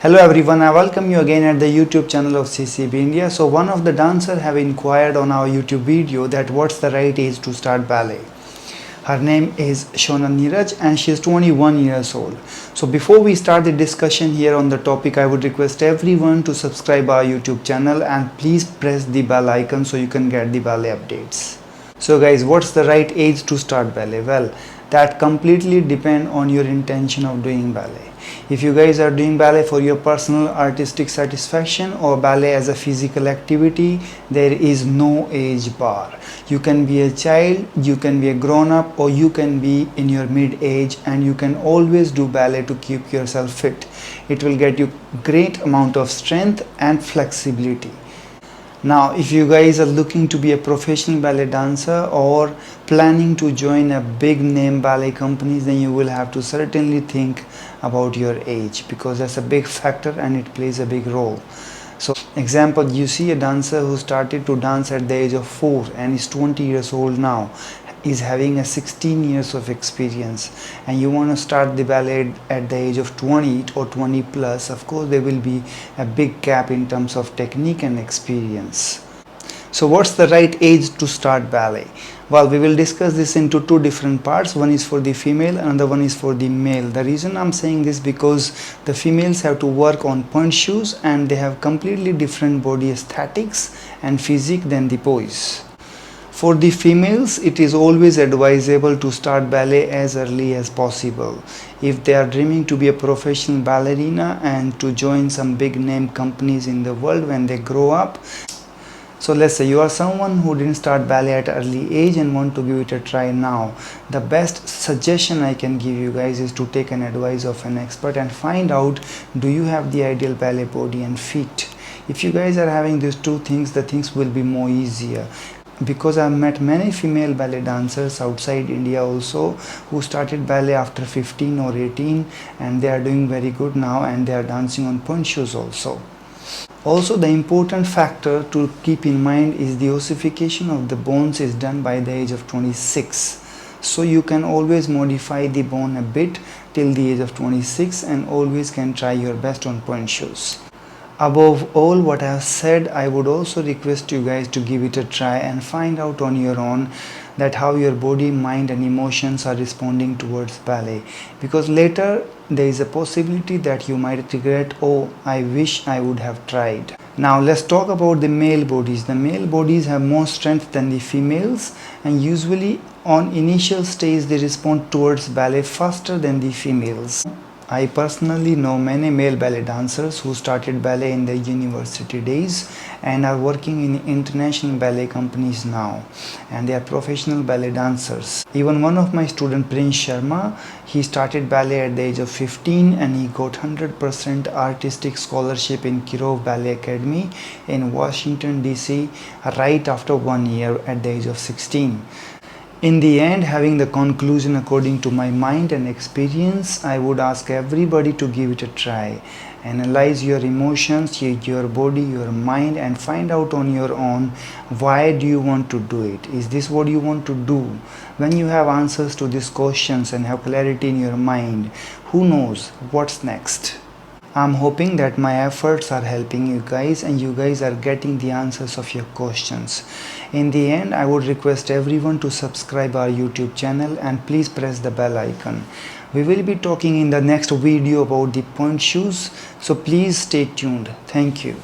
Hello everyone, I welcome you again at the YouTube channel of CCB India. So one of the dancers have inquired on our YouTube video that what's the right age to start ballet. Her name is Shona Neeraj and she is 21 years old. So before we start the discussion here on the topic, I would request everyone to subscribe our YouTube channel and please press the bell icon so you can get the ballet updates. So guys, what's the right age to start ballet? Well, that completely depends on your intention of doing ballet. If you guys are doing ballet for your personal artistic satisfaction or ballet as a physical activity, there is no age bar. You can be a child, you can be a grown-up, or you can be in your mid-age, and you can always do ballet to keep yourself fit. It will get you great amount of strength and flexibility. Now, if you guys are looking to be a professional ballet dancer or planning to join a big name ballet companies, then you will have to certainly think about your age, because that's a big factor and it plays a big role. So example, you see a dancer who started to dance at the age of 4 and is 20 years old now, is having a 16 years of experience, and you want to start the ballet at the age of 20 or 20 plus. Of course there will be a big gap in terms of technique and experience. So what's the right age to start ballet? Well, we will discuss this into two different parts. One is for the female, another one is for the male. The reason I'm saying this because the females have to work on point shoes and they have completely different body aesthetics and physique than the boys. For the females, it is always advisable to start ballet as early as possible. If they are dreaming to be a professional ballerina and to join some big name companies in the world when they grow up. So let's say you are someone who didn't start ballet at early age and want to give it a try now. The best suggestion I can give you guys is to take an advice of an expert and find out, do you have the ideal ballet body and feet? If you guys are having these two things, the things will be more easier. Because I've met many female ballet dancers outside India also who started ballet after 15 or 18 and they are doing very good now and they are dancing on point shoes also. Also, the important factor to keep in mind is the ossification of the bones is done by the age of 26. So you can always modify the bone a bit till the age of 26 and always can try your best on point shoes. Above all what I have said, I would also request you guys to give it a try and find out on your own that how your body, mind and emotions are responding towards ballet, because later there is a possibility that you might regret, oh, I wish I would have tried. Now let's talk about the male bodies. The male bodies have more strength than the females, and usually on initial stage they respond towards ballet faster than the females. I personally know many male ballet dancers who started ballet in their university days and are working in international ballet companies now, and they are professional ballet dancers. Even one of my students, Prince Sharma, he started ballet at the age of 15 and he got 100% artistic scholarship in Kirov Ballet Academy in Washington DC right after 1 year at the age of 16. In the end, having the conclusion according to my mind and experience, I would ask everybody to give it a try. Analyze your emotions, your body, your mind, and find out on your own, why do you want to do it? Is this what you want to do? When you have answers to these questions and have clarity in your mind, who knows what's next? I'm hoping that my efforts are helping you guys and you guys are getting the answers of your questions. In the end, I would request everyone to subscribe our YouTube channel and please press the bell icon. We will be talking in the next video about the point shoes, so please stay tuned. Thank you.